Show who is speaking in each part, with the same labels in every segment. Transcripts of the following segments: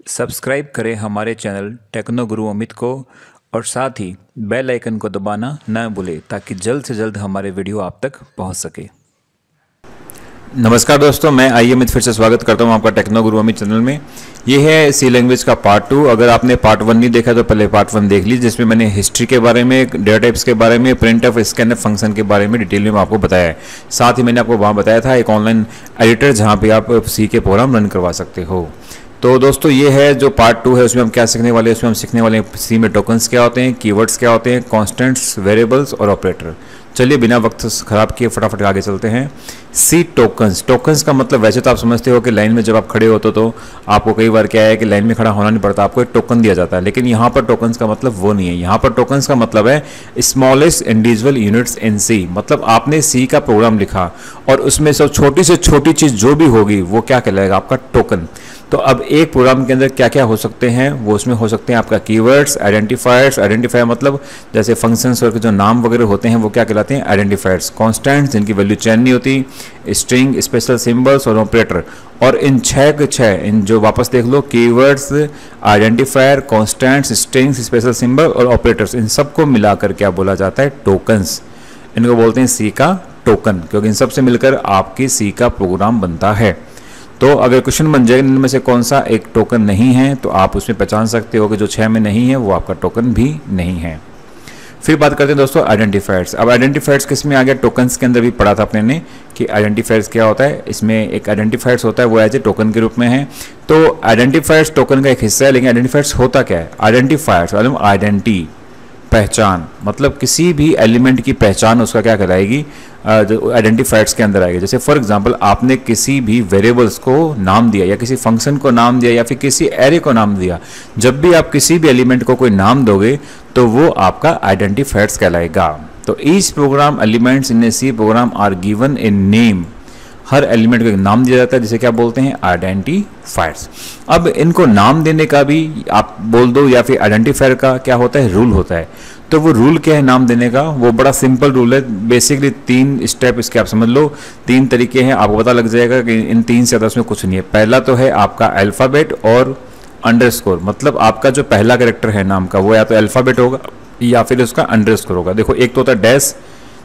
Speaker 1: Subscribe करें हमारे channel techno गुरु अमित को और साथ ही बेल आइकन को दबाना न भूलें ताकि जल्द से जल्द हमारे वीडियो आप तक पहुंच सके। नमस्कार दोस्तों, मैं आई अमित फिर से स्वागत करता हूं आपका टेक्नो गुरु अमित चैनल में। ये है सी लैंग्वेज का पार्ट 2। अगर आपने पार्ट 1 नहीं देखा तो पहले पार्ट 1 देख लीजिए, जिसमें मैंने हिस्ट्री के बारे में, डेटा टाइप्स के बारे में, प्रिंट ऑफ स्कैनफ फंक्शन के बारे में डिटेल में आपको बताया है। साथ ही मैंने आपको वहाँ बताया था एक ऑनलाइन एडिटर जहाँ पे आप सी के प्रोग्राम रन करवा सकते हो। तो दोस्तों ये है जो पार्ट 2 है, उसमें हम क्या सीखने वाले हैं। उसमें हम सीखने वाले हैं सी में टोकन्स क्या होते हैं, कीवर्ड्स क्या होते हैं, कॉन्स्टेंट्स, वेरिएबल्स और ऑपरेटर। चलिए बिना वक्त खराब किए फटाफट आगे चलते हैं। सी टोकन्स। टोकन्स का मतलब वैसे तो आप समझते हो कि लाइन में जब आप खड़े होते हो तो आपको कई बार क्या है कि लाइन में खड़ा होना नहीं पड़ता, आपको एक टोकन दिया जाता है। लेकिन यहाँ पर टोकन्स का मतलब वो नहीं है। यहाँ पर टोकन्स का मतलब है स्मॉलेस्ट इंडिविजुअल यूनिट्स इन सी। मतलब आपने सी का प्रोग्राम लिखा और उसमें सब छोटी से छोटी चीज़ जो भी होगी वो क्या कहलाएगा, आपका टोकन। तो अब एक प्रोग्राम के अंदर क्या क्या हो सकते हैं, वो उसमें हो सकते हैं आपका कीवर्ड्स, आइडेंटिफायर्स। आइडेंटिफायर मतलब जैसे फंक्शंस और जो नाम वगैरह होते हैं वो क्या कहलाते हैं, आइडेंटिफायर्स। कॉन्स्टेंट्स जिनकी वैल्यू चेंज नहीं होती, स्ट्रिंग, स्पेशल सिंबल्स और ऑपरेटर। और इन छः के छः इन जो वापस देख लो, keywords, identifier, constants, strings, special symbol और ऑपरेटर्स, इन सबको मिलाकर क्या बोला जाता है, टोकन्स। इनको बोलते हैं सी का टोकन, क्योंकि इन सबसे मिलकर आपकी सी का प्रोग्राम बनता है। तो अगर क्वेश्चन बन जाए इनमें से कौन सा एक टोकन नहीं है तो आप उसमें पहचान सकते हो कि जो 6 में नहीं है वो आपका टोकन भी नहीं है। फिर बात करते हैं दोस्तों आइडेंटिफायर्स। अब आइडेंटिफायर्स किस में आ गया, टोकन्स के अंदर भी पढ़ा था अपने ने कि आइडेंटिफायर्स क्या होता है। इसमें एक आइडेंटिफायर्स होता है वो एज ए टोकन के रूप में है। तो आइडेंटिफायर्स टोकन का एक हिस्सा है, लेकिन आइडेंटिफायर्स होता क्या है, आइडेंटिफायर्स मतलब आइडेंटिटी, पहचान, मतलब किसी भी एलिमेंट की पहचान उसका क्या कहलाएगी, आइडेंटिफायर्स के अंदर आएगी। जैसे फॉर एग्जांपल आपने किसी भी वेरिएबल्स को नाम दिया या किसी फंक्शन को नाम दिया या फिर किसी एरे को नाम दिया। जब भी आप किसी भी एलिमेंट को कोई नाम दोगे तो वो आपका आइडेंटिफायर्स कहलाएगा। तो each program elements in a C program are given a name. हर एलिमेंट को एक नाम दिया जाता है जिसे क्या बोलते हैं, आइडेंटिफायर्स। अब इनको नाम देने का भी आप बोल दो या फिर आइडेंटिफायर का क्या होता है, रूल होता है। तो वो रूल क्या है नाम देने का, वो बड़ा सिंपल रूल है। बेसिकली 3 स्टेप इसके आप समझ लो, 3 तरीके हैं, आपको पता लग जाएगा कि इन 3 से ज़्यादा उसमें कुछ नहीं है। पहला तो है आपका अल्फ़ाबेट और अंडरस्कोर, मतलब आपका जो पहला कैरेक्टर है नाम का वो या तो अल्फ़ाबेट होगा या फिर उसका अंडरस्कोर होगा। देखो एक तो होता है डैश,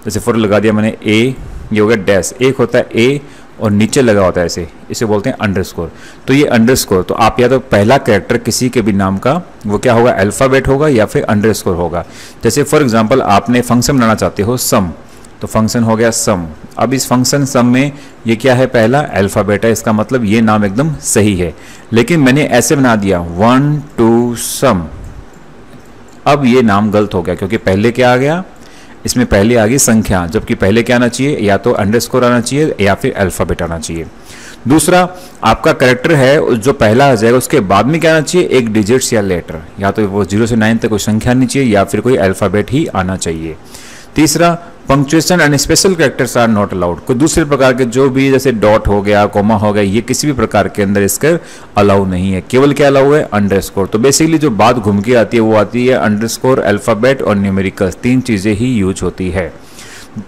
Speaker 1: जैसे फॉर लगा दिया मैंने ए, ये हो गया डैश। एक होता है ए और नीचे लगा होता है ऐसे, इसे बोलते हैं अंडरस्कोर। तो ये अंडरस्कोर, तो आप या तो पहला कैरेक्टर किसी के भी नाम का वो क्या होगा, अल्फ़ाबेट होगा या फिर अंडरस्कोर होगा। जैसे फॉर एग्जांपल आपने फंक्शन बनाना चाहते हो सम, तो फंक्शन हो गया सम। अब इस फंक्शन सम में ये क्या है, पहला अल्फ़ाबेट है, इसका मतलब ये नाम एकदम सही है। लेकिन मैंने ऐसे बना दिया 1 2 सम, अब ये नाम गलत हो गया क्योंकि पहले क्या आ गया, इसमें पहले आ गई संख्या, जबकि पहले क्या आना चाहिए, या तो अंडरस्कोर आना चाहिए या फिर अल्फ़ाबेट आना चाहिए। दूसरा आपका कैरेक्टर है जो पहला आ जाएगा उसके बाद में क्या आना चाहिए, एक डिजिट्स या लेटर, या तो वो 0 से 9 तक कोई संख्या आनी चाहिए या फिर कोई अल्फ़ाबेट ही आना चाहिए। तीसरा punctuation and special characters are not allowed. कोई दूसरे प्रकार के जो भी जैसे डॉट हो गया, कोमा हो गया, ये किसी भी प्रकार के अंदर इसका अलाउ नहीं है। केवल क्या अलाउ है, अंडरस्कोर। तो बेसिकली जो बात घूम के आती है वो आती है अंडरस्कोर, अल्फ़ाबेट और न्यूमेरिकल्स, 3 चीज़ें ही यूज होती है।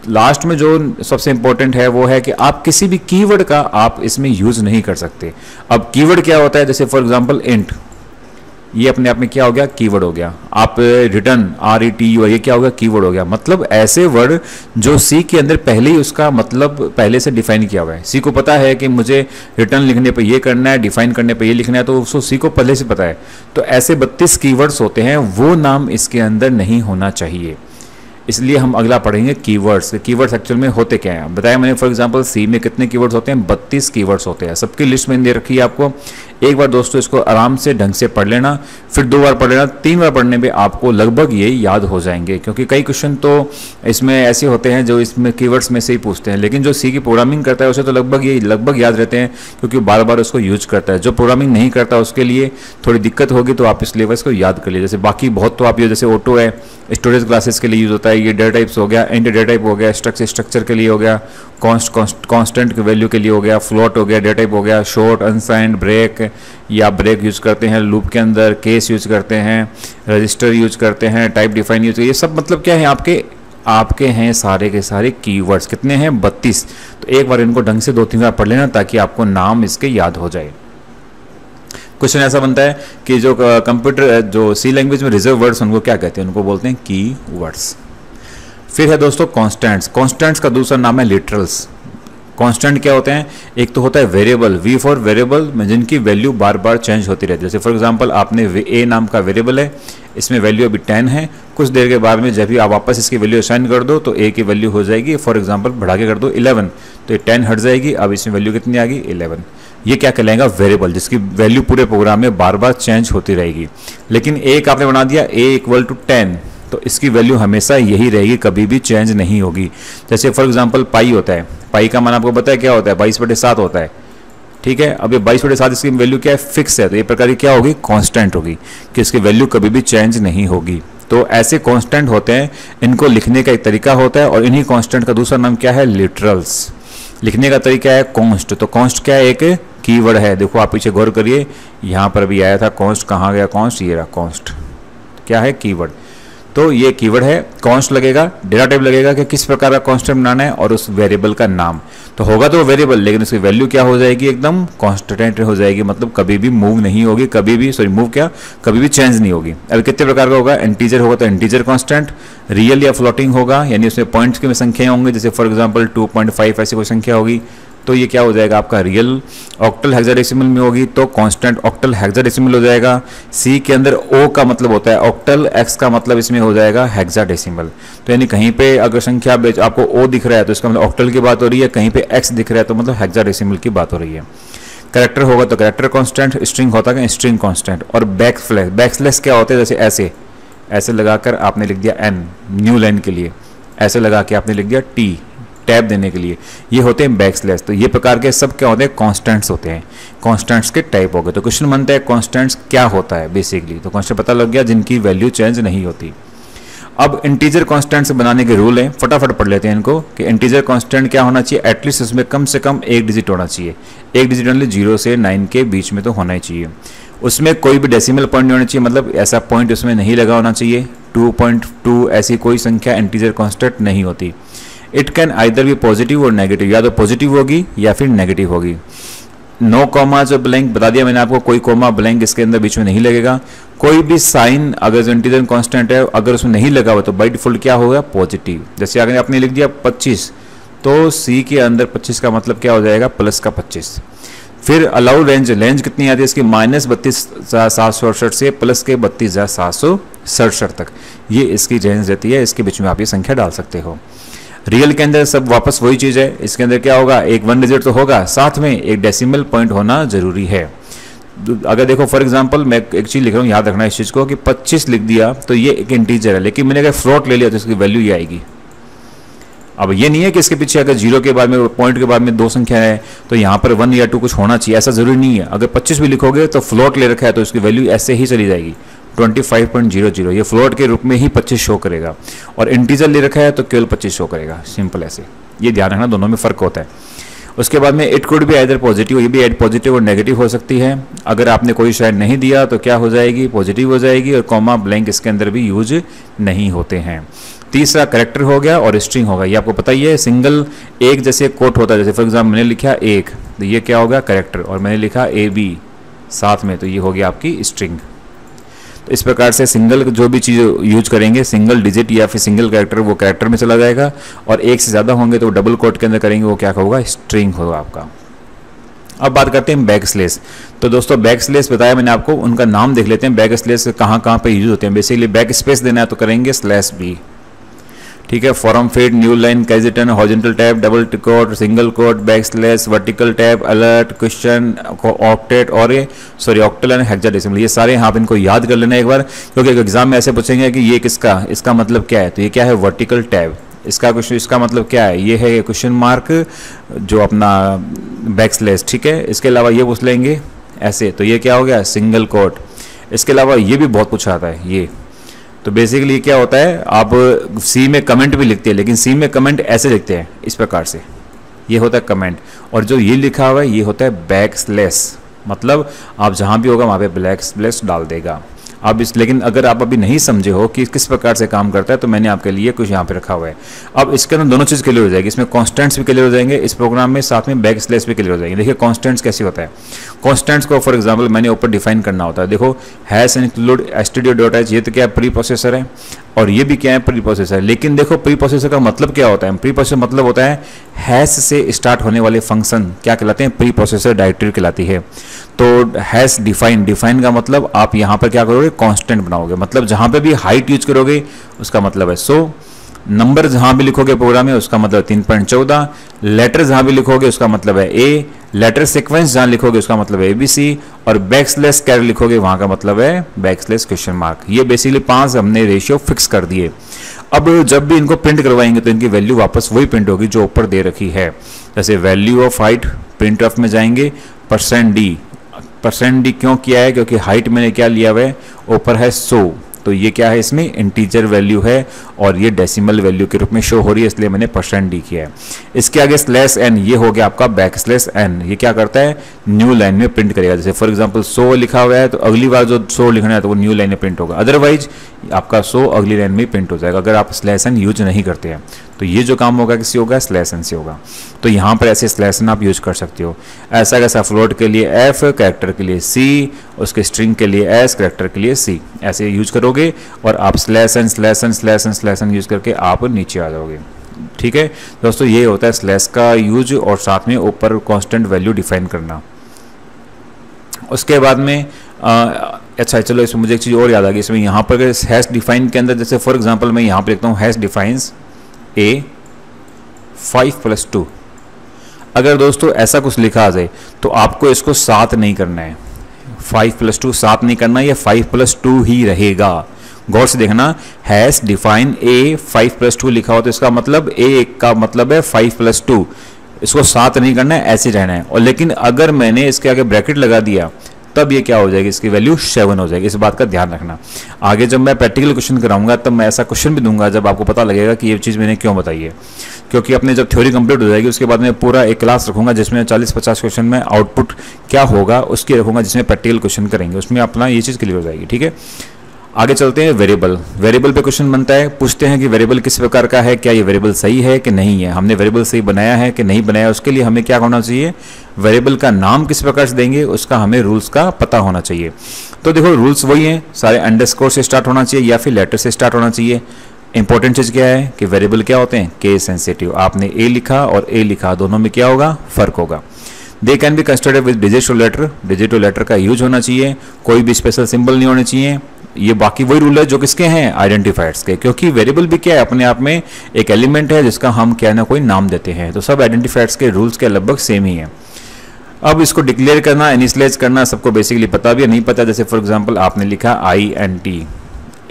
Speaker 1: लास्ट में जो सबसे इंपॉर्टेंट है वो है कि आप किसी भी कीवर्ड का आप इसमें यूज नहीं कर सकते। अब कीवर्ड क्या होता है, जैसे फॉर एग्जांपल इंट, ये अपने आप में क्या हो गया, कीवर्ड हो गया। आप रिटर्न RETU, ये क्या हो गया, कीवर्ड हो गया। मतलब ऐसे वर्ड जो सी के अंदर पहले ही उसका मतलब पहले से डिफाइन किया हुआ है। सी को पता है कि मुझे रिटर्न लिखने पे ये करना है, डिफाइन करने पे ये लिखना है, तो उसको सी को पहले से पता है। तो ऐसे 32 कीवर्ड्स होते हैं, वो नाम इसके अंदर नहीं होना चाहिए। इसलिए हम अगला पढ़ेंगे कीवर्ड्स। कीवर्ड्स एक्चुअल में होते क्या हैं, बताया मैंने। फॉर एग्जांपल सी में कितने कीवर्ड्स होते हैं, 32 कीवर्ड्स होते हैं। सबकी लिस्ट मैंने दे रखी है आपको। एक बार दोस्तों इसको आराम से ढंग से पढ़ लेना, फिर 2 बार पढ़ लेना, 3 बार पढ़ने में आपको लगभग ये याद हो जाएंगे। क्योंकि कई क्वेश्चन तो इसमें ऐसे होते हैं जो इसमें कीवर्ड्स में से ही पूछते हैं, लेकिन जो सी की प्रोग्रामिंग करता है उसे तो लगभग याद रहते हैं, क्योंकि बार बार उसको यूज करता है। जो प्रोग्रामिंग नहीं करता उसके लिए थोड़ी दिक्कत होगी, तो आप इस लेवल्स को याद कर लीजिए। जैसे बाकी बहुत तो आप ये, जैसे ऑटो है स्टोरेज क्लासेस के लिए यूज होता है, ये डेटा टाइप्स हो गया, इंट डेटा टाइप हो गया, स्ट्रक्चर के लिए हो गया, कांस्टेंट की वैल्यू के लिए हो गया, फ्लोट हो गया, डेटा टाइप हो गया, शॉर्ट, अनसाइंड, ब्रेक या ब्रेक यूज करते हैं लूप के अंदर, केस यूज करते हैं, रजिस्टर यूज करते हैं, टाइप डिफाइन यूज, ये सब मतलब क्या है, आपके हैं सारे के सारे कीवर्ड्स। कितने हैं, 32। तो एक बार इनको ढंग से 2-3 बार पढ़ लेना ताकि आपको नाम इसके याद हो जाए। क्वेश्चन ऐसा बनता है कि जो कंप्यूटर जो सी लैंग्वेज में रिजर्व वर्ड्स उनको क्या कहते हैं, उनको बोलते हैं की वर्ड्स। फिर है दोस्तों कॉन्स्टेंट्स। कॉन्स्टेंट्स का दूसरा नाम है लिटरल्स। कांस्टेंट क्या होते हैं, एक तो होता है वेरिएबल, वी फॉर वेरिएबल, जिनकी वैल्यू बार बार चेंज होती रहती है। जैसे फॉर एग्जांपल आपने ए नाम का वेरिएबल है, इसमें वैल्यू अभी 10 है, कुछ देर के बाद में जब भी आप वापस इसकी वैल्यू असाइन कर दो तो ए की वैल्यू हो जाएगी, फॉर एग्जांपल बढ़ा के कर दो 11, तो ये 10 हट जाएगी, अब इसमें वैल्यू कितनी आ गई 11। ये क्या कहलाएगा, वेरिएबल, जिसकी वैल्यू पूरे प्रोग्राम में बार बार चेंज होती रहेगी। लेकिन एक आपने बना दिया ए इक्वल टू 10, तो इसकी वैल्यू हमेशा यही रहेगी, कभी भी चेंज नहीं होगी। जैसे फॉर एग्जांपल पाई होता है, पाई का मान आपको पता है क्या होता है, 22/7 होता है, ठीक है। अब ये 22/7 इसकी वैल्यू क्या है, फिक्स है, तो ये प्रकार की क्या होगी, कांस्टेंट होगी, कि इसकी वैल्यू कभी भी चेंज नहीं होगी। तो ऐसे कांस्टेंट होते हैं, इनको लिखने का एक तरीका होता है, और इन्हीं कांस्टेंट का दूसरा नाम क्या है, लिटरल्स। लिखने का तरीका है कॉन्स्ट। तो कॉन्स्ट क्या है, एक कीवर्ड है। देखो आप पीछे गौर करिए, यहाँ पर भी आया था कॉन्स्ट, कहाँ गया कॉन्स्ट, ये रहा कॉन्स्ट, क्या है, कीवर्ड। तो ये कीवर्ड है, कॉन्स्ट लगेगा, डेटा टाइप लगेगा कि किस प्रकार का कॉन्स्टेंट बनाना है, और उस वेरिएबल का नाम। तो होगा तो वेरिएबल, लेकिन उसकी वैल्यू क्या हो जाएगी, एकदम कॉन्स्टेंट हो जाएगी, मतलब कभी भी मूव नहीं होगी, कभी भी कभी भी चेंज नहीं होगी। अब कितने प्रकार का होगा, इंटीजर होगा तो इंटीजर कॉन्स्टेंट, रियल या फ्लोटिंग होगा, यानी उसमें पॉइंट्स की संख्या होंगी, जैसे फॉर एग्जाम्पल 2.5 ऐसी कोई संख्या होगी, तो ये क्या हो जाएगा आपका रियल। ऑक्टल हेक्साडेसिमल में होगी तो कांस्टेंट ऑक्टल हेक्साडेसिमल हो जाएगा। सी के अंदर ओ का मतलब होता है ऑक्टल, एक्स का मतलब इसमें हो जाएगा हेक्साडेसिमल। तो यानी कहीं पे अगर संख्या आपको ओ दिख रहा है तो इसका मतलब ऑक्टल की बात हो रही है, कहीं पे एक्स दिख रहा है तो मतलब हेक्साडेसिमल की बात हो रही है। कैरेक्टर होगा तो कैरेक्टर कांस्टेंट, स्ट्रिंग होता है स्ट्रिंग कांस्टेंट, और बैकस्लैश क्या होता है, जैसे ऐसे लगाकर आपने लिख दिया एन न्यू लाइन के लिए, ऐसे लगा के आपने लिख दिया टी टैब देने के लिए, ये होते हैं बैकस्लैश। तो ये प्रकार के सब क्या होते हैं, कांस्टेंट्स होते हैं। कांस्टेंट्स के टाइप हो गए। तो क्वेश्चन बनता है कांस्टेंट्स क्या होता है बेसिकली, तो कांस्टेंट पता लग गया, जिनकी वैल्यू चेंज नहीं होती। अब इंटीजर कांस्टेंट्स बनाने के रूल हैं, फटाफट पढ़ लेते हैं इनको, कि इंटीजर कांस्टेंट क्या होना चाहिए, एटलीस्ट उसमें कम से कम एक डिजिट होना चाहिए, एक डिजिट ओनली 0 से 9 के बीच में तो होना ही चाहिए। उसमें कोई भी डेसिमल पॉइंट नहीं होना चाहिए, मतलब ऐसा पॉइंट उसमें नहीं लगा होना चाहिए। 2.2 ऐसी कोई संख्या इंटीजर कांस्टेंट नहीं होती। इट कैन आइदर भी पॉजिटिव और नेगेटिव, या तो पॉजिटिव होगी या फिर नेगेटिव होगी। नो कॉमा जो ब्लैंक बता दिया मैंने आपको, कोई कॉमा ब्लैंक इसके अंदर बीच में नहीं लगेगा। कोई भी साइन अगर जो इंटीजर कांस्टेंट है अगर उसमें नहीं लगा हुआ तो बाय डिफॉल्ट क्या होगा, पॉजिटिव। जैसे अगर आपने लिख दिया 25, तो सी के अंदर 25 का मतलब क्या हो जाएगा, प्लस का 25। फिर अलाउ रेंज कितनी आती है इसकी, -32,768 से प्लस के 32,767 तक, ये इसकी रेंज रहती है। इसके बीच में आप ये संख्या डाल सकते हो। रियल के अंदर सब वापस वही चीज़ है, इसके अंदर क्या होगा, एक 1 डिजिट तो होगा, साथ में एक डेसिमल पॉइंट होना जरूरी है। अगर देखो फॉर एग्जांपल मैं एक चीज़ लिख रहा हूँ, याद रखना इस चीज़ को, कि 25 लिख दिया तो ये एक इंटीजर है, लेकिन मैंने अगर फ्लोट ले लिया तो इसकी वैल्यू ये आएगी। अब ये नहीं है कि इसके पीछे अगर 0 के बाद में पॉइंट के बाद में 2 संख्या है तो यहाँ पर 1 या 2 कुछ होना चाहिए, ऐसा जरूरी नहीं है। अगर 25 भी लिखोगे तो फ्लोट ले रखा है तो इसकी वैल्यू ऐसे ही चली जाएगी 25.00, ये फ्लोट के रूप में ही 25 शो करेगा, और इंटीजर ले रखा है तो केवल 25 शो करेगा, सिंपल ऐसे। ये ध्यान रखना, दोनों में फ़र्क होता है। उसके बाद में इट कुड भी आइदर पॉजिटिव, ये भी एड पॉजिटिव और नेगेटिव हो सकती है। अगर आपने कोई शायद नहीं दिया तो क्या हो जाएगी, पॉजिटिव हो जाएगी, और कॉमा ब्लैंक इसके अंदर भी यूज नहीं होते हैं। तीसरा कैरेक्टर हो गया और स्ट्रिंग होगा, ये आपको पता ही है। सिंगल एक जैसे कोट होता है, जैसे फॉर एग्जाम्पल मैंने लिखा एक, तो ये क्या होगा, कैरेक्टर, और मैंने लिखा AB साथ में, तो ये हो गया आपकी स्ट्रिंग। तो इस प्रकार से सिंगल जो भी चीज़ यूज करेंगे, सिंगल डिजिट या फिर सिंगल कैरेक्टर, वो कैरेक्टर में चला जाएगा, और एक से ज़्यादा होंगे तो डबल कोट के अंदर करेंगे, वो क्या होगा, स्ट्रिंग होगा आपका। अब बात करते हैं बैकस्लैश। तो दोस्तों बैकस्लैश बताया मैंने आपको, उनका नाम देख लेते हैं, बैकस्लैश कहाँ कहाँ पे यूज होते हैं। बेसिकली बैक स्पेस देना है तो करेंगे /B, ठीक है। फॉर्म फीड, न्यू लाइन, कैजिटन, horizontal tab, double quote, single quote, backslash, vertical tab, alert, question, octet और ऑक्टल एंड हेक्साडेसिमल, ये सारे आप इनको याद कर लेना एक बार, क्योंकि एग्जाम में ऐसे पूछेंगे कि ये किसका, इसका मतलब क्या है, तो ये क्या है, वर्टिकल टैब। इसका क्वेश्चन, इसका मतलब क्या है, ये है क्वेश्चन मार्क जो अपना बैकस्लैश, ठीक है। इसके अलावा ये पूछ लेंगे ऐसे, तो ये क्या हो गया, सिंगल कोट। इसके अलावा ये भी बहुत पूछा आता है ये। तो बेसिकली क्या होता है, आप सी में कमेंट भी लिखते हैं, लेकिन सी में कमेंट ऐसे लिखते हैं इस प्रकार से, ये होता है कमेंट, और जो ये लिखा हुआ है ये होता है बैकस्लैश, मतलब आप जहाँ भी होगा वहाँ पे बैकस्लैश डाल देगा। अब इस लेकिन अगर आप अभी नहीं समझे हो कि किस प्रकार से काम करता है तो मैंने आपके लिए कुछ यहाँ पे रखा हुआ है। अब इसके अंदर दोनों चीज़ क्लियर हो जाएगी, इसमें कॉन्स्टेंट्स भी क्लियर हो जाएंगे इस प्रोग्राम में, साथ में बैक स्लैश भी क्लियर हो जाएंगे। देखिए कॉन्स्टेंट्स कैसे होता है, कॉन्स्टेंट्स को फॉर एग्जाम्पल मैंने ऊपर डिफाइन करना होता है। देखो हैश इंक्लूड stdio.h, ये तो क्या प्री प्रोसेसर है और ये भी क्या है प्री प्रोसेसर। लेकिन देखो प्री प्रोसेसर का मतलब क्या होता है, प्री प्रोसेसर मतलब होता है हैश से स्टार्ट होने वाले फंक्शन क्या कहलाते हैं, प्री प्रोसेसर डायरेक्टरी कहलाती है। तो हैश डिफाइन, डिफाइन का मतलब आप यहाँ पर क्या करोगे, कांस्टेंट बनाओगे, मतलब जहाँ पे भी हाइट यूज करोगे उसका मतलब है 100, नंबर जहाँ भी लिखोगे प्रोग्राम में उसका मतलब 3.14, लेटर जहाँ भी लिखोगे उसका मतलब है ए, लेटर सीक्वेंस जहाँ लिखोगे उसका मतलब है ABC, और बैक स्लैश कैर लिखोगे वहाँ का मतलब है बैक स्लैश क्वेश्चन मार्क। ये बेसिकली 5 हमने रेशियो फिक्स कर दिए। अब जब भी इनको प्रिंट करवाएंगे तो इनकी वैल्यू वापस वही प्रिंट होगी जो ऊपर दे रखी है। जैसे value of height print of में जाएंगे %d, %d क्यों किया है, क्योंकि हाइट मैंने क्या लिया हुआ है, ऊपर है 100, तो ये क्या है इसमें इंटीजर वैल्यू है और ये डेसिमल वैल्यू के रूप में शो हो रही है, इसलिए मैंने %d किया है। इसके आगे /n, ये हो गया आपका बैक स्लैश n, ये क्या करता है न्यू लाइन में प्रिंट करेगा। जैसे फॉर एग्जांपल 100 लिखा हुआ है तो अगली बार जो 100 लिखना है तो वो न्यू लाइन में प्रिंट होगा, अदरवाइज आपका 100 अगली लाइन में प्रिंट हो जाएगा अगर आप /n यूज नहीं करते हैं। तो ये जो काम होगा किसी होगा /n से होगा। तो यहाँ पर ऐसे /n आप यूज कर सकते हो। ऐसा कैसा फ्लोट के लिए f, कैरेक्टर के लिए c, उसके स्ट्रिंग के लिए s, कैरेक्टर के लिए c, ऐसे यूज करोगे और आप /n यूज करके आप नीचे आ जाओगे। ठीक है दोस्तों, ये होता है स्लैश का यूज और साथ में ऊपर कांस्टेंट वैल्यू डिफाइन करना। उसके बाद में अच्छा चलो इसमें मुझे एक चीज़ और याद आ गई, इसमें यहाँ पर हैश डिफाइन के अंदर जैसे फॉर एग्जांपल मैं यहाँ पर लिखता हूँ हैश डिफाइंस a 5+2। अगर दोस्तों ऐसा कुछ लिखा आ जाए तो आपको इसको 7 नहीं करना है, 5+2 7 नहीं करना, ये 5+2 ही रहेगा। गौर से देखना, हैश डिफाइन a 5+2 लिखा हो तो इसका मतलब a का मतलब है 5+2, इसको 7 नहीं करना है, ऐसे रहना है। और लेकिन अगर मैंने इसके आगे ब्रैकेट लगा दिया तब ये क्या हो जाएगी, इसकी वैल्यू 7 हो जाएगी। इस बात का ध्यान रखना। आगे जब मैं प्रैक्टिकल क्वेश्चन कराऊंगा तब मैं ऐसा क्वेश्चन भी दूंगा जब आपको पता लगेगा कि ये चीज़ मैंने क्यों बताई है, क्योंकि अपने जब थ्योरी कंप्लीट हो जाएगी उसके बाद मैं पूरा एक क्लास रखूंगा जिसमें 40-50 क्वेश्चन में आउटपुट क्या होगा उसकी रखूंगा, जिसमें प्रैक्टिकल क्वेश्चन करेंगे, उसमें अपना ये चीज़ क्लियर हो जाएगी। ठीक है, आगे चलते हैं। वेरिएबल, वेरिएबल पे क्वेश्चन बनता है, पूछते हैं कि वेरिएबल किस प्रकार का है, क्या ये वेरिएबल सही है कि नहीं है, हमने वेरिएबल सही बनाया है कि नहीं बनाया, उसके लिए हमें क्या होना चाहिए, वेरिएबल का नाम किस प्रकार से देंगे उसका हमें रूल्स का पता होना चाहिए। तो देखो रूल्स वही हैं, सारे अंडरस्कोर से स्टार्ट होना चाहिए या फिर लेटर से स्टार्ट होना चाहिए। इंपॉर्टेंट चीज़ क्या है कि वेरिएबल क्या होते हैं, केस सेंसिटिव। आपने ए लिखा और ए लिखा, दोनों में क्या होगा, फर्क होगा। They can be constructed with digit और लेटर, डिजिट और लेटर का यूज होना चाहिए, कोई भी स्पेशल सिंबल नहीं होने चाहिए। ये बाकी वही रूल है जो किसके हैं, आइडेंटिफायर्स के, क्योंकि वेरिएबल भी क्या है, अपने आप में एक एलिमेंट है जिसका हम क्या ना कोई नाम देते हैं। तो सब आइडेंटिफायर्स के रूल्स के लगभग सेम ही है। अब इसको डिक्लेयर करना, इनिशियलाइज करना सबको बेसिकली पता भी है, नहीं पता। जैसे फॉर एग्जांपल आपने लिखा INT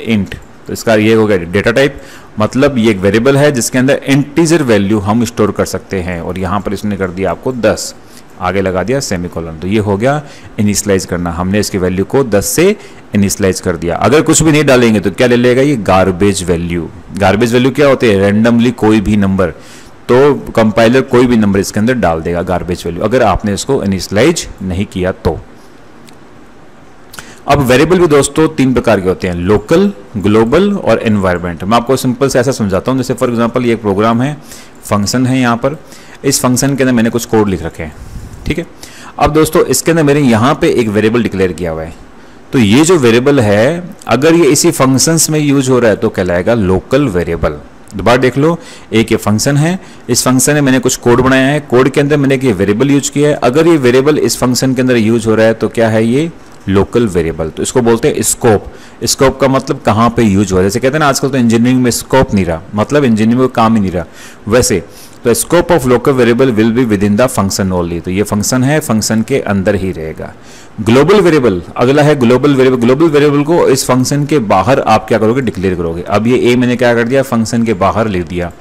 Speaker 1: इंट, तो इसका ये हो गया डेटा टाइप, मतलब ये एक वेरिएबल है जिसके अंदर इंटीजर वैल्यू हम स्टोर कर सकते हैं। और यहाँ पर इसने कर दिया आपको 10, आगे लगा दिया सेमीकोलन, तो ये हो गया इनिशियलाइज करना। हमने इसकी वैल्यू को 10 से इनिशियलाइज कर दिया। अगर कुछ भी नहीं डालेंगे तो क्या ले लेगा, ये गार्बेज वैल्यू। गार्बेज वैल्यू क्या होते हैं, रैंडमली कोई भी नंबर, तो कंपाइलर कोई भी नंबर इसके अंदर डाल देगा गार्बेज वैल्यू, अगर आपने इसको इनिशियलाइज नहीं किया तो। अब वेरिएबल भी दोस्तों 3 प्रकार के होते हैं, लोकल, ग्लोबल और एनवायरनमेंट। मैं आपको सिंपल से ऐसा समझाता हूँ। जैसे फॉर एग्जांपल ये एक प्रोग्राम है, फंक्शन है, यहाँ पर इस फंक्शन के अंदर मैंने कुछ कोड लिख रखे हैं। ठीक है, अब दोस्तों इसके अंदर मैंने यहाँ पे एक वेरिएबल डिक्लेयर किया हुआ है, तो ये जो वेरिएबल है अगर ये इसी फंक्शंस में यूज हो रहा है तो कहलाएगा लोकल वेरिएबल। दोबारा देख लो, एक ये फंक्शन है, इस फंक्शन में मैंने कुछ कोड बनाया है, कोड के अंदर मैंने एक वेरिएबल यूज किया है। अगर ये वेरिएबल इस फंक्शन के अंदर यूज हो रहा है तो क्या है, ये लोकल वेरिएबल। तो इसको बोलते हैं स्कोप। स्कोप का मतलब कहाँ पे यूज हुआ है। जैसे कहते हैं ना आजकल तो इंजीनियरिंग में स्कोप नहीं रहा, मतलब इंजीनियरिंग में काम ही नहीं रहा, वैसे तो scope of local variable will be with in the function only. तो ये फंक्शन है, फंक्शन के अंदर ही रहेगा। ग्लोबल वेरिएबल अगला है, ग्लोबल वेरिएबल। ग्लोबल वेरिएबल को इस फंक्शन के बाहर आप क्या करोगे, डिक्लेयर करोगे। अब ये ए मैंने क्या कर दिया, फंक्शन के बाहर लिख दिया।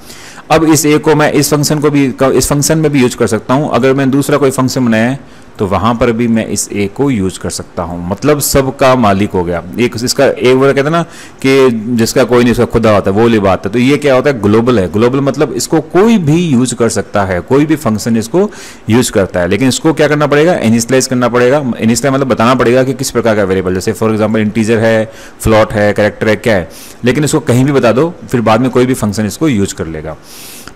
Speaker 1: अब इस ए को मैं इस फंक्शन को भी, इस फंक्शन में भी यूज कर सकता हूं। अगर मैं दूसरा कोई फंक्शन बनाया है तो वहाँ पर भी मैं इस ए को यूज कर सकता हूँ, मतलब सबका मालिक हो गया। एक इसका एक वर्ड कहते हैं ना कि जिसका कोई नहीं उसका खुदा होता है, वो वाली बात है। तो ये क्या होता है, ग्लोबल है। ग्लोबल मतलब इसको कोई भी यूज कर सकता है, कोई भी फंक्शन इसको यूज करता है, लेकिन इसको क्या करना पड़ेगा, इनिशियलाइज करना पड़ेगा। इनिशियलाइज मतलब बताना पड़ेगा कि किस प्रकार का वेरिएबल, जैसे फॉर एग्जाम्पल इंटीजर है, फ्लॉट है, कैरेक्टर है, क्या है, लेकिन इसको कहीं भी बता दो, फिर बाद में कोई भी फंक्शन इसको यूज कर लेगा।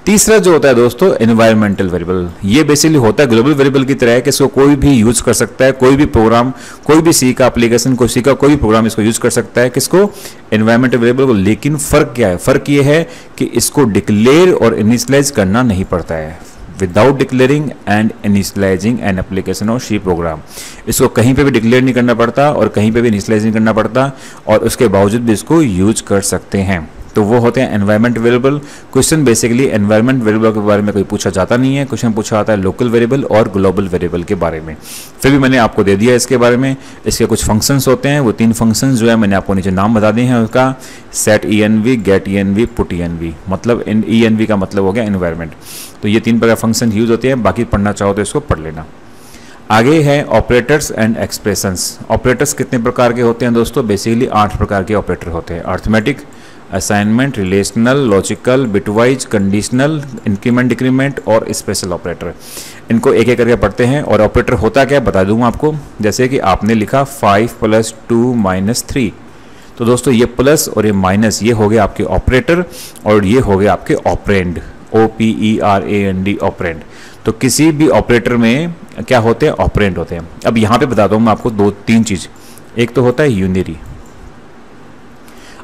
Speaker 1: तीसरा जो होता है दोस्तों एनवायरमेंटल वेरिएबल, ये बेसिकली होता है ग्लोबल वेरिएबल की तरह है कि इसको कोई भी यूज कर सकता है, कोई भी प्रोग्राम, कोई भी सी का एप्लीकेशन, कोई सी का कोई भी प्रोग्राम इसको यूज कर सकता है, किसको, एनवायरमेंटल वेरिएबल को। लेकिन फर्क क्या है, फर्क ये है कि इसको डिक्लेयर और इनिशियलाइज करना नहीं पड़ता है। Without declaring and initialising an application और सी प्रोग्राम, इसको कहीं पे भी डिक्लेयर नहीं करना पड़ता और कहीं पे भी इनिशियलाइज नहीं करना पड़ता, और उसके बावजूद भी इसको यूज कर सकते हैं। तो वो होते हैं environment variable. Question basically environment variable के बारे में कोई पूछा जाता नहीं है, क्वेश्चन पूछा जाता है लोकल वेरिएबल और ग्लोबल वेरिएबल के बारे में। फिर भी मैंने आपको दे दिया इसके बारे में। इसके कुछ फंक्शंस होते हैं, वो 3 फंक्शंस जो है मैंने आपको नीचे नाम बता दिए हैं उसका, set env, get env, put env, मतलब env का मतलब हो गया एनवायरमेंट। तो ये 3 प्रकार फंक्शन यूज होते हैं, बाकी पढ़ना चाहो तो इसको पढ़ लेना। आगे है ऑपरेटर्स एंड एक्सप्रेशंस। ऑपरेटर्स कितने प्रकार के होते हैं दोस्तों, बेसिकली 8 प्रकार के ऑपरेटर होते हैं। Arithmetic, assignment, relational, logical, bitwise, conditional, increment, decrement और स्पेशल ऑपरेटर। इनको एक एक करके पढ़ते हैं। और ऑपरेटर होता क्या है बता दूंगा आपको। जैसे कि आपने लिखा 5 + 2 - 3, तो दोस्तों ये प्लस और ये माइनस, ये हो गए आपके ऑपरेटर और ये हो गए आपके ऑपरेंड, OPERAND, ऑपरेंड। तो किसी भी ऑपरेटर में क्या होते हैं, ऑपरेंड होते हैं। अब यहाँ पे बता दूँ मैं आपको 2-3 चीज। एक तो होता है यूनिरी,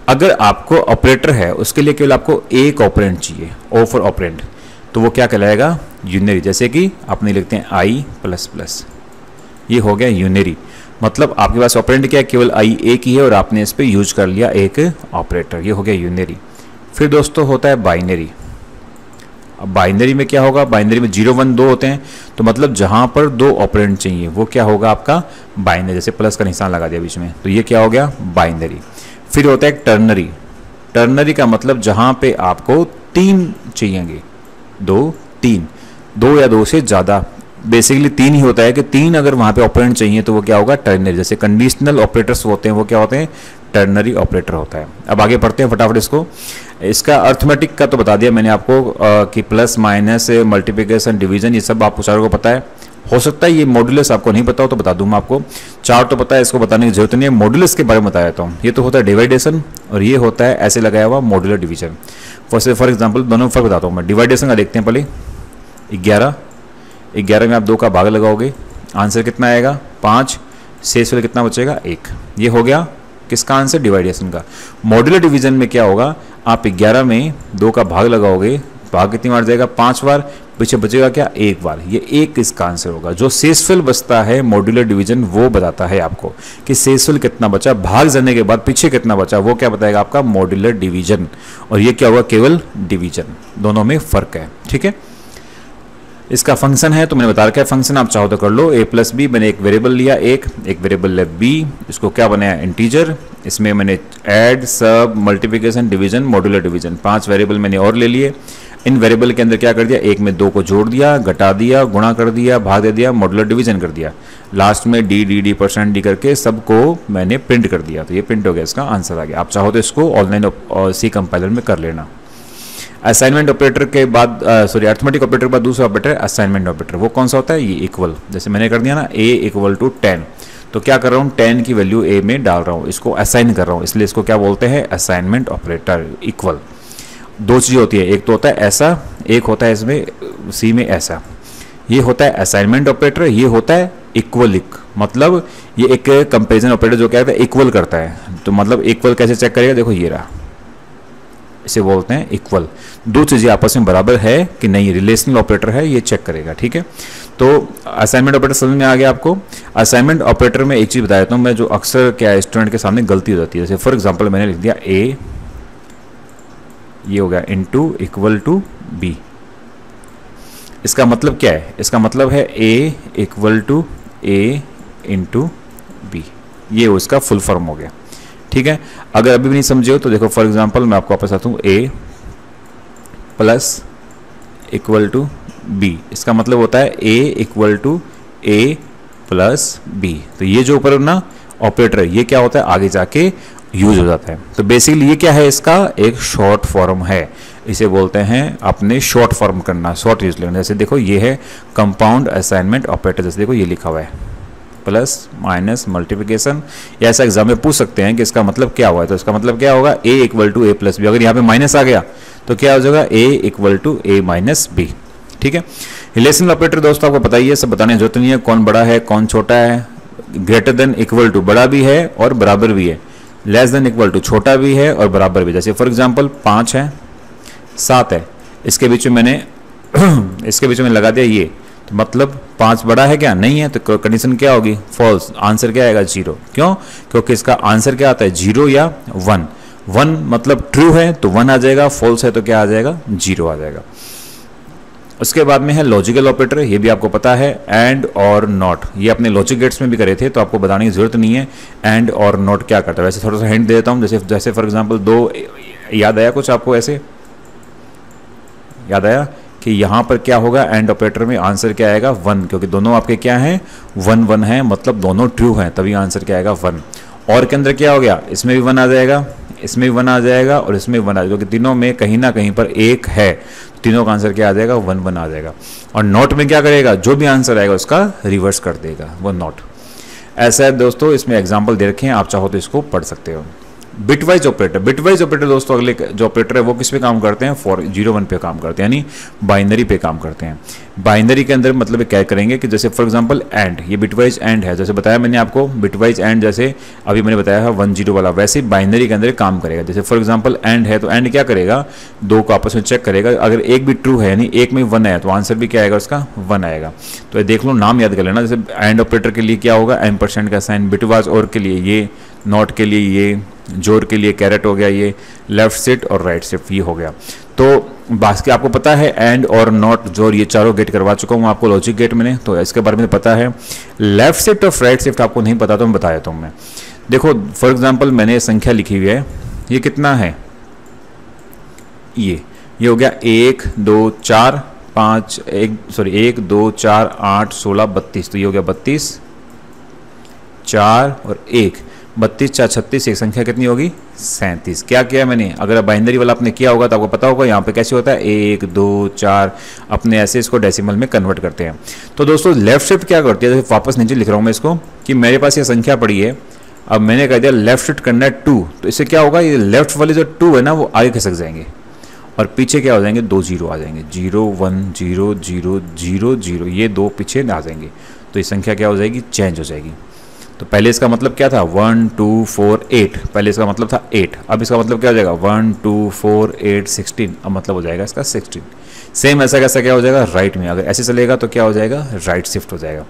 Speaker 1: अगर आपको ऑपरेटर है उसके लिए केवल आपको एक ऑपरेंड चाहिए, O फॉर ऑपरेंड, तो वो क्या कहलाएगा, यूनिरी। जैसे कि आपने लिखते हैं I++, ये हो गया यूनिरी। मतलब आपके पास ऑपरेंड क्या है, केवल I एक ही है और आपने इस पे यूज कर लिया एक ऑपरेटर, ये हो गया यूनिरी। फिर दोस्तों होता है बाइनरी। अब बाइनरी में क्या होगा, बाइनरी में 0, 1, 2 होते हैं, तो मतलब जहां पर 2 ऑपरेंड चाहिए वो क्या होगा आपका बाइनरी। जैसे प्लस का निशान लगा दिया बीच में, तो ये क्या हो गया बाइनरी। फिर होता है टर्नरी। टर्नरी का मतलब जहां पे आपको 3 चाहिएंगे, 2, 3, 2 या 2 से ज़्यादा, बेसिकली 3 ही होता है कि 3 अगर वहां पे ऑपरेंड चाहिए तो वो क्या होगा टर्नरी। जैसे कंडीशनल ऑपरेटर्स होते हैं वो क्या होते हैं, टर्नरी ऑपरेटर होता है। अब आगे पढ़ते हैं फटाफट इसको। इसका अर्थमेटिक का तो बता दिया मैंने आपको कि प्लस, माइनस, मल्टीप्लिकेशन, डिवीजन, ये सब आपको चारों को पता है। हो सकता है ये मॉड्यूलस आपको नहीं पता हो तो बता दूं मैं आपको। 4 तो पता है, इसको बताने की जरूरत नहीं है। मॉड्यूलस के बारे में बता देता हूँ। ये तो होता है डिवाइडेशन और ये होता है ऐसे लगाया हुआ मॉड्यूलर डिवीजन। फॉर एग्जाम्पल दोनों फर्क बताता हूँ मैं। डिवाइडेशन का देखते हैं पहले। 11 में आप 2 का भाग लगाओगे, आंसर कितना आएगा 5, शेष वाले कितना बचेगा 1। ये हो गया किसका आंसर, डिवाइडेशन का। मॉड्यूलर डिवीजन में क्या होगा, आप 11 में 2 का भाग लगाओगे, भाग कितनी बार जाएगा 5 बार, पीछे बचेगा क्या 1 बार, ये 1 इसका आंसर होगा। जो शेषफल बचता है मॉड्यूलर डिवीजन वो बताता है आपको कि शेषफल कितना बचा, भाग जाने के बाद पीछे कितना बचा, वो क्या बताएगा आपका मॉड्यूलर डिवीजन। और ये क्या होगा केवल डिवीजन, दोनों में फर्क है, ठीक है। इसका फंक्शन है तो मैंने बता रखा है, फंक्शन आप चाहो तो कर लो। A+B मैंने एक वेरिएबल लिया, एक वेरिएबल है B, इसको क्या बनाया इंटीजर, इसमें मैंने ऐड, सब, multiplication, division, modular division, 5 variable मैंने और ले लिए। इन वेरिएबल के अंदर क्या कर दिया, एक में 2 को जोड़ दिया, घटा दिया, गुणा कर दिया, भाग दे दिया, मॉड्यूलर डिवीजन कर दिया, लास्ट में D करके सबको मैंने प्रिंट कर दिया। तो ये प्रिंट हो गया, इसका आंसर आ गया। आप चाहो तो इसको ऑनलाइन और सी कंपाइलर में कर लेना। असाइनमेंट ऑपरेटर के बाद अर्थमेटिक ऑपरेटर के बाद दूसरा ऑपरेटर है असाइनमेंट ऑपरेटर। वो कौन सा होता है, ये इक्वल। जैसे मैंने कर दिया ना A = 10, तो क्या कर रहा हूँ 10 की वैल्यू A में डाल रहा हूँ, इसको असाइन कर रहा हूँ, इसलिए इसको क्या बोलते हैं असाइनमेंट ऑपरेटर। इक्वल 2 चीज़ें होती है, एक तो होता है ऐसा, एक होता है इसमें C में ऐसा। ये होता है असाइनमेंट ऑपरेटर, ये होता है इक्वल। मतलब ये एक कंपेरिजन ऑपरेटर जो क्या है इक्वल करता है। तो मतलब इक्वल कैसे चेक करेगा, देखो ये रहा, इसे बोलते हैं इक्वल। 2 चीज़ें आपस में बराबर है कि नहीं, रिलेशनल ऑपरेटर है, ये चेक करेगा, ठीक है। तो असाइनमेंट ऑपरेटर समझ में आ गया आपको। असाइनमेंट ऑपरेटर में एक चीज़ बता देता हूँ मैं, जो अक्सर क्या स्टूडेंट के सामने गलती हो जाती है। जैसे फॉर एग्जांपल मैंने लिख दिया A, ये हो गया = B। इसका मतलब क्या है, इसका मतलब है A = A × B, ये उसका फुल फॉर्म हो गया, ठीक है। अगर अभी भी नहीं समझे हो तो देखो, फॉर एग्जांपल मैं आपको वापस आता हूँ, A + = B, इसका मतलब होता है A = A प्लस बी। तो ये जो ऊपर ना ऑपरेटर है ये क्या होता है आगे जाके यूज हो जाता है। तो बेसिकली ये क्या है, इसका एक शॉर्ट फॉर्म है, इसे बोलते हैं अपने शॉर्ट फॉर्म करना, शॉर्ट यूज लेना। जैसे देखो ये है कंपाउंड असाइनमेंट ऑपरेटर, जैसे देखो ये लिखा हुआ है प्लस माइनस मल्टीप्लिकेशन, या ऐसा एग्जाम में पूछ सकते हैं कि इसका मतलब क्या हुआ है। तो इसका मतलब क्या होगा, a equal to A plus B. अगर यहाँ पे माइनस आ गया तो क्या हो जाएगा, a equal to A minus B. ठीक है, रिलेशनल ऑपरेटर दोस्तों आपको पता ही है, सब बताने की जरूरत नहीं है, कौन बड़ा है कौन छोटा है। ग्रेटर देन इक्वल टू बड़ा भी है और बराबर भी है, लेस देन इक्वल टू छोटा भी है और बराबर भी। जैसे फॉर एग्जांपल 5 है 7 है, इसके बीच में मैंने इसके बीच में लगा दिया ये, तो मतलब 5 बड़ा है क्या, नहीं है, तो कंडीशन क्या होगी, फॉल्स। आंसर क्या आएगा, 0। क्यों, क्योंकि इसका आंसर क्या आता है, 0 या 1। 1 मतलब ट्रू है तो 1 आ जाएगा, फॉल्स है तो क्या आ जाएगा, 0 आ जाएगा। उसके बाद में है लॉजिकल ऑपरेटर, ये भी आपको पता है, एंड और नॉट। ये अपने लॉजिक गेट्स में भी करे थे तो आपको बताने की जरूरत नहीं है एंड और नॉट क्या करता है। वैसे थोड़ा सा हिंट दे देता हूँ, जैसे फॉर एग्जांपल 2 याद आया कुछ आपको, ऐसे याद आया कि यहाँ पर क्या होगा, एंड ऑपरेटर में आंसर क्या आएगा, 1, क्योंकि दोनों आपके क्या हैं 1 1 है, मतलब दोनों ट्रू हैं, तभी आंसर क्या आएगा 1। और के अंदर क्या हो गया, इसमें भी 1 आ जाएगा, इसमें भी 1 आ जाएगा और इसमें भी 1 आ जाएगा, क्योंकि तीनों में कहीं ना कहीं पर 1 है, तीनों का आंसर क्या आ जाएगा, 1 1 आ जाएगा। और नॉट में क्या करेगा, जो भी आंसर आएगा उसका रिवर्स कर देगा, वो नॉट। ऐसा है दोस्तों, इसमें एग्जाम्पल दे रखे हैं, आप चाहो तो इसको पढ़ सकते हो। बिटवाइज ऑपरेटर, बिटवाइज ऑपरेटर दोस्तों अगले जो ऑपरेटर है वो किस पे काम करते हैं, 0 1 पे काम करते हैं, यानी बाइनरी पे काम करते हैं। बाइनरी के अंदर मतलब क्या करेंगे कि जैसे फॉर एग्जांपल एंड, ये बिटवाइज एंड है, जैसे बताया मैंने आपको बिटवाइज एंड, जैसे अभी मैंने बताया है 1 0 वाला, वैसे बाइनरी के अंदर काम करेगा। जैसे फॉर एग्जांपल एंड है तो एंड क्या करेगा, 2 को आपस में चेक करेगा, अगर एक भी ट्रू है यानी एक में 1 आया तो आंसर भी क्या आएगा उसका, 1 आएगा। तो ये देख लो, नाम याद कर लेना। जैसे एंड ऑपरेटर के लिए क्या होगा, एम्परसेंड का साइन, बिटवाइज और के लिए ये, नॉट के लिए ये, जोर के लिए कैरेट हो गया, ये लेफ्ट शिफ्ट और राइट शिफ्ट ये हो गया। तो बाकी आपको पता है एंड और नॉट जोर, ये चारों गेट करवा चुका हूँ आपको लॉजिक गेट मैंने, तो इसके बारे में पता है। लेफ्ट शिफ्ट और राइट शिफ्ट आपको नहीं पता तो मैं बता देता हूँ मैं। देखो फॉर एग्जांपल मैंने संख्या लिखी हुई है, ये कितना है, ये हो गया 1 2 4 5 1 2 4 8 16 32, तो ये हो गया 32 4 और 1, 32 4 36, एक संख्या कितनी होगी, 37। क्या किया मैंने, अगर बाइनरी वाला आपने किया होगा तो आपको पता होगा यहाँ पे कैसे होता है, 1 2 4, अपने ऐसे इसको डेसिमल में कन्वर्ट करते हैं। तो दोस्तों लेफ्ट शिफ्ट क्या करती है, वापस नीचे लिख रहा हूँ मैं इसको, कि मेरे पास ये संख्या पड़ी है, अब मैंने कह दिया लेफ्ट शिफ्ट करना है 2, तो इससे क्या होगा, ये लेफ्ट वाले जो 2 है ना वो आगे खिसक जाएंगे और पीछे क्या हो जाएंगे, 2 0 आ जाएंगे, 0 1 0 0 0 0, ये 2 पीछे आ जाएंगे, तो ये संख्या क्या हो जाएगी, चेंज हो जाएगी। तो पहले इसका मतलब क्या था, 1 2 4 8, पहले इसका मतलब था 8, अब इसका मतलब क्या हो जाएगा, 1 2 4 8 16, अब मतलब हो जाएगा इसका 16। सेम ऐसा कैसा क्या हो जाएगा, राइट में अगर ऐसे चलेगा तो क्या हो जाएगा, राइट शिफ्ट हो जाएगा।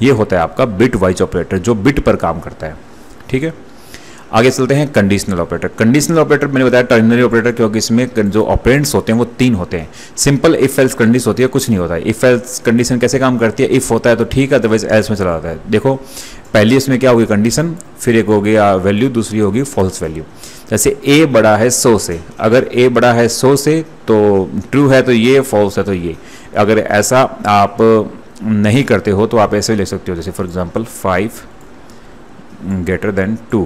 Speaker 1: ये होता है आपका बिट वाइज ऑपरेटर, जो बिट पर काम करता है। ठीक है, आगे चलते हैं कंडीशनल ऑपरेटर। कंडीशनल ऑपरेटर मैंने बताया टर्नरी ऑपरेटर, क्योंकि इसमें जो ऑपरेंड्स होते हैं वो 3 होते हैं। सिंपल इफ एल्स कंडीशन होती है, कुछ नहीं होता है। इफ एल्स कंडीशन कैसे काम करती है, इफ होता है तो ठीक है, अदरवाइज एल्स में चला जाता है। देखो पहली इसमें क्या होगी कंडीशन, फिर एक होगी वैल्यू, दूसरी होगी फॉल्स वैल्यू। जैसे a बड़ा है 100 से, अगर a बड़ा है 100 से तो ट्रू है तो ये, फॉल्स है तो ये। अगर ऐसा आप नहीं करते हो तो आप ऐसे लिख सकते हो, जैसे फॉर एग्जाम्पल 5 ग्रेटर देन 2,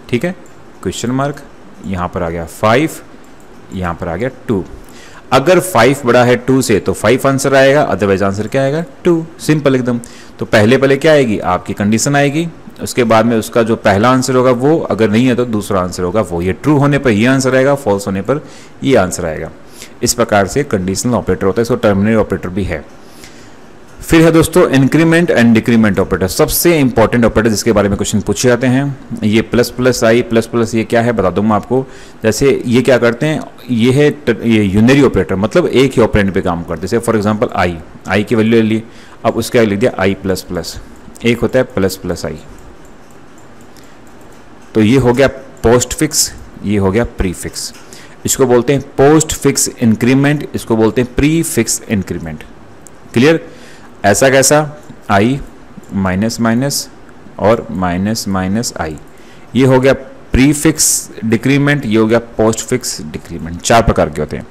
Speaker 1: ठीक है, क्वेश्चन मार्क, यहाँ पर आ गया 5, यहाँ पर आ गया 2। अगर 5 बड़ा है 2 से तो 5 आंसर आएगा, अदरवाइज आंसर क्या आएगा, 2, सिंपल एकदम। तो पहले क्या आएगी, आपकी कंडीशन आएगी, उसके बाद में उसका जो पहला आंसर होगा वो, अगर नहीं है तो दूसरा आंसर होगा वो। ये ट्रू होने पर ये आंसर आएगा, फॉल्स होने पर ये आंसर आएगा। इस प्रकार से कंडीशनल ऑपरेटर होता है, इसको टर्मिनल ऑपरेटर भी है। फिर है दोस्तों इंक्रीमेंट एंड डिक्रीमेंट ऑपरेटर, सबसे इंपॉर्टेंट ऑपरेटर जिसके बारे में क्वेश्चन पूछे जाते हैं। ये प्लस प्लस आई, प्लस प्लस ये क्या है बता दूंगा आपको। जैसे ये क्या करते हैं, ये है ये यूनरी ऑपरेटर, मतलब एक ही ऑपरेंड पे काम करते हैं। जैसे फॉर एग्जांपल आई की वैल्यू ले ली, अब उसके आगे लिख दिया आई प्लस प्लस, एक होता है प्लस प्लस आई। तो ये हो गया पोस्ट फिक्स, ये हो गया प्री फिक्स। इसको बोलते हैं पोस्ट फिक्स इंक्रीमेंट, इसको बोलते हैं प्री फिक्स इंक्रीमेंट। क्लियर, ऐसा कैसा, आई माइनस माइनस और माइनस माइनस आई, ये हो गया प्री फिक्स डिक्रीमेंट, ये हो गया पोस्ट फिक्स डिक्रीमेंट। 4 प्रकार के होते हैं।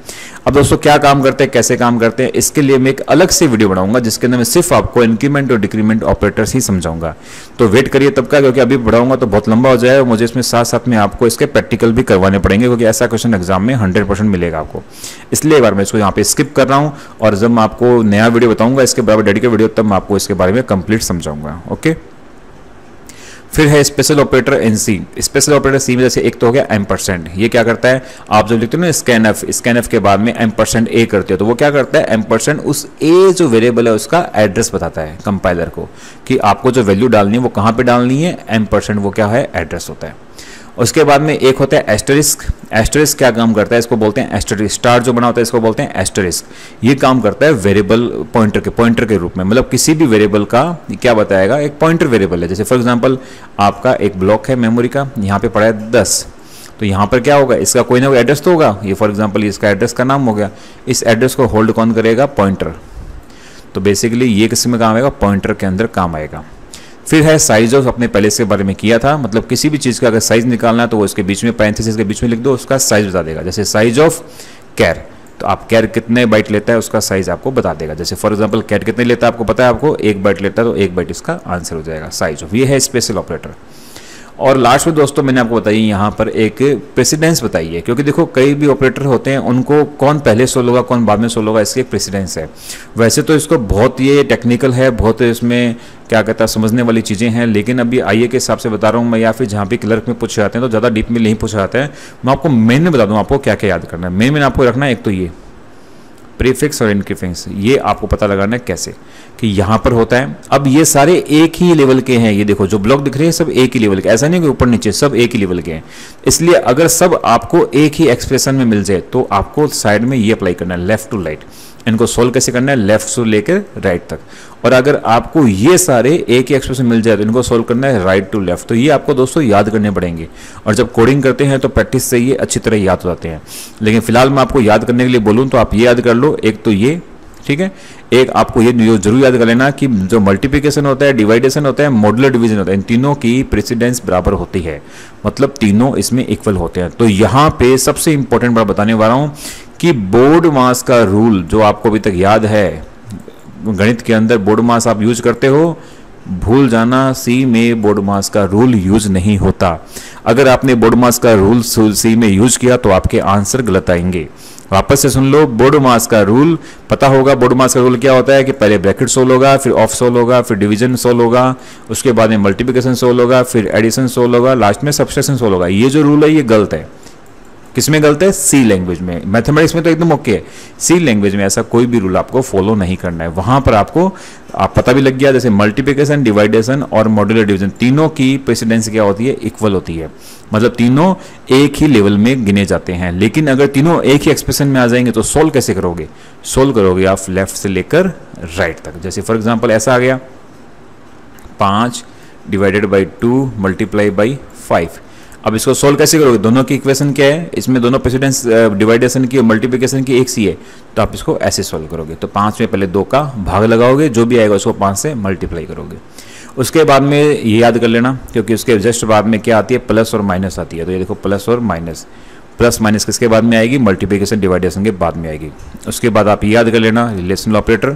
Speaker 1: अब दोस्तों क्या काम करते हैं, कैसे काम करते हैं, इसके लिए मैं एक अलग से वीडियो बनाऊंगा जिसके अंदर मैं सिर्फ आपको इंक्रीमेंट और डिक्रीमेंट ऑपरेटर्स ही समझाऊंगा। तो वेट करिए तब का, क्योंकि अभी बढ़ाऊंगा तो बहुत लंबा हो जाएगा, मुझे इसमें साथ साथ में आपको इसके प्रैक्टिकल भी करवाने पड़ेंगे, क्योंकि ऐसा क्वेश्चन एग्जाम में 100% मिलेगा आपको। इसलिए एक बार मैं इसको यहाँ पे स्किप कर रहा हूँ, और जब मैं आपको नया वीडियो बताऊंगा इसके बराबर डेडिकेटेड वीडियो, तब मैं आपको इसके बारे में कंप्लीट समझाऊंगा। ओके, फिर है special operator in C. Special operator C में जैसे एक तो हो गया एम्परसेंट। ये क्या करता है, आप जब लिखते हो ना स्कैनएफ के बाद में एम्परसेंट ए करते हो, तो वो क्या करता है, एम्परसेंट उस ए जो वेरिएबल है उसका एड्रेस बताता है कंपाइलर को, कि आपको जो वैल्यू डालनी है वो कहाँ पे डालनी है। एम्परसेंट वो क्या है, एड्रेस होता है। उसके बाद में एक होता है एस्टरिस्क। एस्टरिस्क क्या काम करता है, इसको बोलते हैं एस्टरिस्क, स्टार जो बना होता है इसको बोलते हैं एस्टरिस्क। ये काम करता है वेरिएबल पॉइंटर के रूप में, मतलब किसी भी वेरिएबल का क्या बताएगा, एक पॉइंटर वेरिएबल है। जैसे फॉर एग्जांपल आपका एक ब्लॉक है मेमोरी का, यहाँ पे पड़ा है 10, तो यहाँ पर क्या होगा, इसका कोई ना कोई एड्रेस तो होगा। ये फॉर एग्जाम्पल इसका एड्रेस का नाम हो गया, इस एड्रेस को होल्ड कौन करेगा, पॉइंटर। तो बेसिकली ये किस में काम आएगा, पॉइंटर के अंदर काम आएगा। फिर है साइज ऑफ, अपने पहले इसके बारे में किया था, मतलब किसी भी चीज़ का अगर साइज निकालना है तो वो इसके बीच में पैरेंथेसिस के बीच में लिख दो, उसका साइज बता देगा। जैसे साइज ऑफ कैर, तो आप कैर कितने बाइट लेता है उसका साइज आपको बता देगा। जैसे फॉर एग्जांपल कैर कितने लेता है आपको पता है, आपको 1 बाइट लेता है तो 1 बाइट इसका आंसर हो जाएगा, साइज ऑफ। ये है स्पेशल ऑपरेटर। और लास्ट में दोस्तों मैंने आपको बताई यहाँ पर एक प्रेसिडेंस बताई है, क्योंकि देखो कई भी ऑपरेटर होते हैं उनको कौन पहले सोल्व होगा कौन बाद में सोल्व होगा, इसकी एक प्रेसिडेंस है। वैसे तो इसको बहुत ये टेक्निकल है, बहुत इसमें क्या कहता है समझने वाली चीज़ें हैं, लेकिन अभी आईए के हिसाब से बता रहा हूँ मैं, या फिर जहाँ भी क्लर्क में पूछे जाते हैं तो ज़्यादा डीप में नहीं पूछा जाता है। मैं आपको मेन में बता दूँ आपको क्या क्या याद करना है। मेन आपको रखना है एक तो ये प्रीफिक्स और इनक्रीफिक्स, ये आपको पता लगाना है कैसे, कि यहाँ पर होता है। अब ये सारे एक ही लेवल के हैं, ये देखो जो ब्लॉक दिख रहे हैं सब एक ही लेवल के, ऐसा नहीं कि ऊपर नीचे, सब एक ही लेवल के हैं। इसलिए अगर सब आपको एक ही एक्सप्रेशन में मिल जाए तो आपको साइड में ये अप्लाई करना है, लेफ्ट टू राइट। इनको सोल्व कैसे करना है, लेफ्ट से लेकर राइट तक। और अगर आपको ये सारे एक ही एक्सप्रेशन मिल जाए तो इनको सोल्व करना है राइट टू लेफ्ट। तो ये आपको दोस्तों याद करने पड़ेंगे, और जब कोडिंग करते हैं तो प्रैक्टिस से ये अच्छी तरह याद हो जाते हैं। लेकिन फिलहाल मैं आपको याद करने के लिए बोलूँ तो आप ये याद कर लो, एक तो ये, ठीक है। एक आपको ये जरूर याद कर लेना कि जो मल्टीप्लिकेशन होता है, डिवाइडेशन होता है, मॉड्यूलर डिवीजन होता है, इन तीनों की प्रेसिडेंस बराबर होती है, मतलब तीनों इसमें इक्वल होते हैं। तो यहाँ पे सबसे इंपॉर्टेंट बात बताने वाला हूँ कि बोर्ड मास का रूल जो आपको अभी तक याद है, गणित के अंदर बोर्ड मास आप यूज करते हो, भूल जाना सी में बोर्ड मास का रूल यूज नहीं होता। अगर आपने बोर्ड मास का रूल सी में यूज किया तो आपके आंसर गलत आएंगे। वापस से सुन लो, बोर्ड मास का रूल पता होगा। बोर्ड मास का रूल क्या होता है कि पहले ब्रैकेट सोल्व होगा, फिर ऑफ सोल्व होगा, फिर डिवीजन सोल्व होगा, उसके बाद में मल्टीप्लिकेशन सोल्व होगा, फिर एडिशन सोल्व होगा, लास्ट में सब्सट्रैक्शन सोल्व होगा। ये जो रूल है ये गलत है। किसमें गलत है, सी लैंग्वेज में। मैथमेटिक्स में तो एकदम ओके है, सी लैंग्वेज में ऐसा कोई भी रूल आपको फॉलो नहीं करना है। वहां पर आपको पता भी लग गया, जैसे मल्टीप्लिकेशन, डिवाइडेशन और मॉड्यूलर डिवीजन तीनों की प्रेसिडेंस क्या होती है, इक्वल होती है, मतलब तीनों एक ही लेवल में गिने जाते हैं। लेकिन अगर तीनों एक ही एक्सप्रेशन में आ जाएंगे तो सोल्व कैसे करोगे, सोल्व करोगे आप लेफ्ट से लेकर राइट तक। जैसे फॉर एग्जाम्पल ऐसा आ गया 5 डिवाइडेड बाई 2 मल्टीप्लाई बाई 5। अब इसको सोल्व कैसे करोगे, दोनों की इक्वेशन क्या है, इसमें दोनों प्रेसिडेंस डिवाइडेशन की और मल्टीप्लिकेशन की एक सी है, तो आप इसको ऐसे सोल्व करोगे। तो 5 में पहले 2 का भाग लगाओगे, जो भी आएगा उसको 5 से मल्टीप्लाई करोगे। उसके बाद में ये याद कर लेना, क्योंकि उसके जस्ट बाद में क्या आती है, प्लस और माइनस आती है। तो ये देखो प्लस और माइनस, प्लस माइनस किसके बाद में आएगी, मल्टीप्लिकेशन डिवाइडेशन के बाद में आएगी। उसके बाद आप याद कर लेना रिलेशनल ऑपरेटर,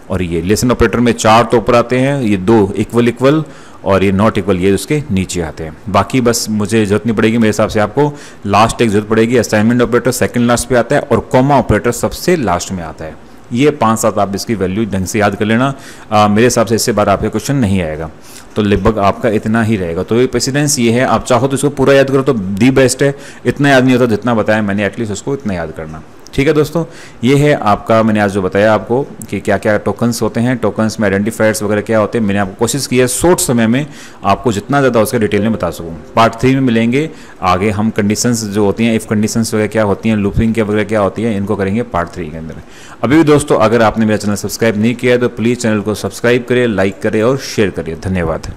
Speaker 1: और ये रिलेशन ऑपरेटर में 4 तो ऊपर आते हैं, ये 2 इक्वल इक्वल और ये नॉट इक्वल ये उसके नीचे आते हैं। बाकी बस मुझे जरूरत नहीं पड़ेगी, मेरे हिसाब से आपको लास्ट एक जरूरत पड़ेगी। असाइनमेंट ऑपरेटर सेकंड लास्ट पे आता है और कॉमा ऑपरेटर सबसे लास्ट में आता है। ये 5-7 आप इसकी वैल्यू ढंग से याद कर लेना। मेरे हिसाब से इससे बार आपके क्वेश्चन नहीं आएगा, तो लगभग आपका इतना ही रहेगा। तो ये प्रेसिडेंस ये है, आप चाहो तो इसको पूरा याद करो तो दी बेस्ट है। इतना याद नहीं होता जितना बताया मैंने, एटलीस्ट उसको इतना याद करना। ठीक है दोस्तों, ये है आपका, मैंने आज जो बताया आपको कि क्या क्या टोकन्स होते हैं, टोकन्स में आइडेंटिफायर्स वगैरह क्या होते हैं। मैंने आपको कोशिश की है शॉर्ट समय में आपको जितना ज़्यादा उसका डिटेल में बता सकूँ। पार्ट 3 में मिलेंगे आगे, हम कंडीशंस जो होती हैं, इफ़ कंडीशंस वगैरह क्या होती हैं, लूपिंग क्या वगैरह क्या होती है, इनको करेंगे पार्ट 3 के अंदर। अभी भी दोस्तों अगर आपने मेरा चैनल सब्सक्राइब नहीं किया है तो प्लीज़ चैनल को सब्सक्राइब करें, लाइक करें और शेयर करिए। धन्यवाद।